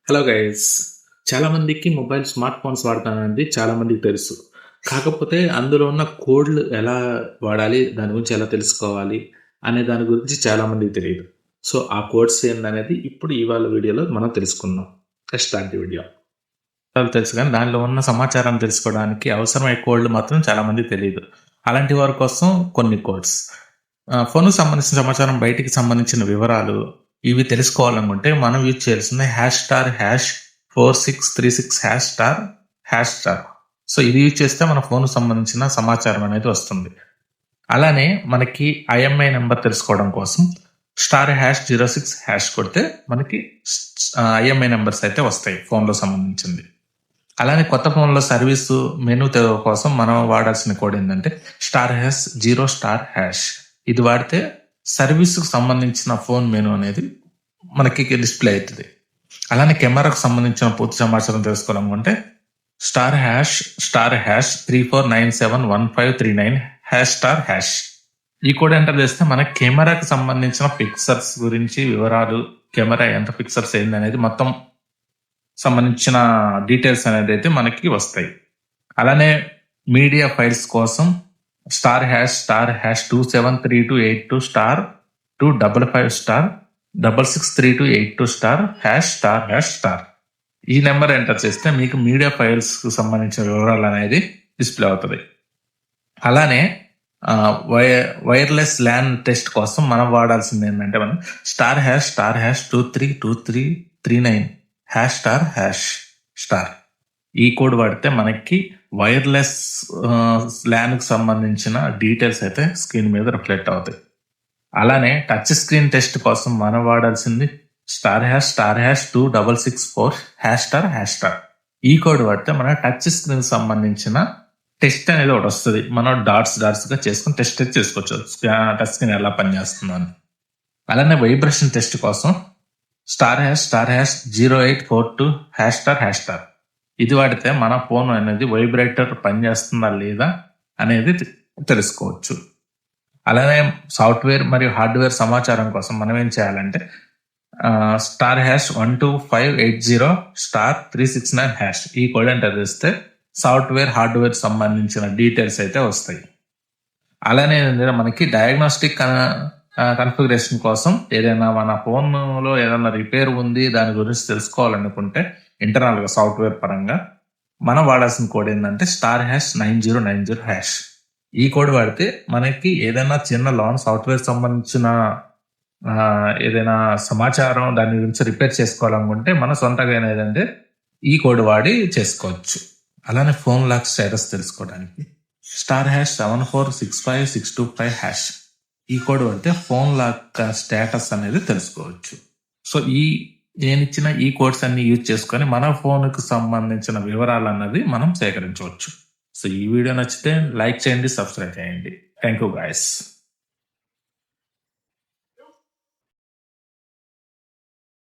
Hello guys. చాలా మందికి smart phones వాడతానండి చాలా మందికి తెలుసు. కాకపోతే అందులో ఉన్న కోడ్‌లు ఎలా వాడాలి? దాని గురించి ఎలా తెలుసుకోవాలి? అనే దాని గురించి చాలా మందికి తెలీదు. సో, ఆ కోడ్స్ ఏందనేది ఇప్పుడు ఇవాళ వీడియోలో మనం తెలుసుకుందాం. Start the video. తెలుసు కానీ దానిలో ఉన్న సమాచారాన్ని తెలుసుకోవడానికి అవసరమయ్యే కోడ్‌లు మాత్రం చాలా మందికి తెలీదు. అలాంటి వారి కోసం కొన్ని కోడ్స్. ఫోన్‌కి సంబంధించిన సమాచారం, బయటికి సంబంధించిన వివరాలు ఇవి తెలుసుకోవాలనుకుంటే మనం యూజ్ చేయాల్సింది #4636#. సో, ఇది యూజ్ చేస్తే మన ఫోన్‌కి సంబంధించిన సమాచారం అనేది వస్తుంది. అలానే మనకి ఐఎంఐ నంబర్ తెలుసుకోవడం కోసం *#06# కొడితే మనకి ఐఎంఐ నంబర్స్ అయితే వస్తాయి ఫోన్‌లో సంబంధించింది. అలానే కొత్త ఫోన్‌లో సర్వీసు మెనూ కోసం మనం వాడాల్సిన కోడ్ ఏందంటే *#0*#. ఇది వాడితే సర్వీస్‌కు సంబంధించిన ఫోన్ మెనూ అనేది మనకి డిస్‌ప్లే అయితది. అలానే కెమెరాకు సంబంధించిన పూర్తి సమాచారం తెలుసుకోవాలనుకుంటే *#34971539#*. ఈ కోడ్ ఎంటర్ చేస్తే మన కెమెరాకి సంబంధించిన పిక్చర్స్ గురించి వివరాలు, కెమెరా ఎంత పిక్చర్స్ ఏందనేది మొత్తం సంబంధించిన డీటెయిల్స్ అనేది అయితే మనకి వస్తాయి. అలానే మీడియా ఫైల్స్ కోసం *#*27328*255*663282*. ఈ నెంబర్ ఎంటర్ చేస్తే మీకు మీడియా ఫైల్స్ కు సంబంధించిన వివరాలు అనేది డిస్ప్లే అవుతుంది. అలానే వైర్లెస్ ల్యాన్ టెస్ట్ కోసం మనం వాడాల్సింది ఏంటంటే మనం *#232339#*. ఈ కోడ్ వాడితే మనకి వైర్లెస్ ల్యాన్ కు సంబంధించిన డీటెయిల్స్ అయితే స్క్రీన్ మీద రిఫ్లెక్ట్ అవుతాయి. అలానే టచ్ స్క్రీన్ టెస్ట్ కోసం మనం వాడాల్సింది *#2664#*. ఈ కోడ్ వాడితే మన టచ్ స్క్రీన్ సంబంధించిన టెస్ట్ అనేది ఒకటి వస్తుంది. మనం డాట్స్ గా చేసుకుని టెస్ట్ అయితే చేసుకోవచ్చు టచ్ స్క్రీన్ ఎలా పనిచేస్తుందో అని. అలానే వైబ్రేషన్ టెస్ట్ కోసం *#0842#*. ఇది వాడితే మన ఫోన్ అనేది వైబ్రేటర్ పనిచేస్తుందా లేదా అనేది తెలుసుకోవచ్చు. అలానే సాఫ్ట్వేర్ మరియు హార్డ్వేర్ సమాచారం కోసం మనం ఏం చేయాలంటే *12580*369#. ఈ కోడ్ ఎంటర్ చేస్తే సాఫ్ట్వేర్ హార్డ్వేర్ సంబంధించిన డీటెయిల్స్ అయితే వస్తాయి. అలానే మనకి డయాగ్నోస్టిక్ కన్ఫిగరేషన్ కోసం ఏదైనా మన ఫోన్లో ఏదైనా రిపేర్ ఉంది దాని గురించి తెలుసుకోవాలనుకుంటే ఇంటర్నల్ గా సాఫ్ట్వేర్ పరంగా మనం వాడాల్సిన కోడ్ ఏంటంటే *9090#. ఈ కోడ్ వాడితే మనకి ఏదైనా చిన్న లాన్ సాఫ్ట్వేర్ సంబంధించిన ఏదైనా సమాచారం దాని గురించి రిపేర్ చేసుకోవాలనుకుంటే మన సొంతగా ఏదంటే ఈ కోడ్ వాడి చేసుకోవచ్చు. అలానే ఫోన్ లాక్ స్టేటస్ తెలుసుకోవడానికి *7465625#. ఈ కోడ్ వాడితే ఫోన్ లాక్ స్టేటస్ అనేది తెలుసుకోవచ్చు. సో, నేను ఇచ్చిన ఈ కోడ్స్ అన్ని యూజ్ చేసుకొని మన ఫోన్ కు సంబంధించిన వివరాలు అన్నది మనం సేకరించవచ్చు. సో, ఈ వీడియో నచ్చితే లైక్ చేయండి, సబ్స్క్రైబ్ చేయండి. Thank you guys.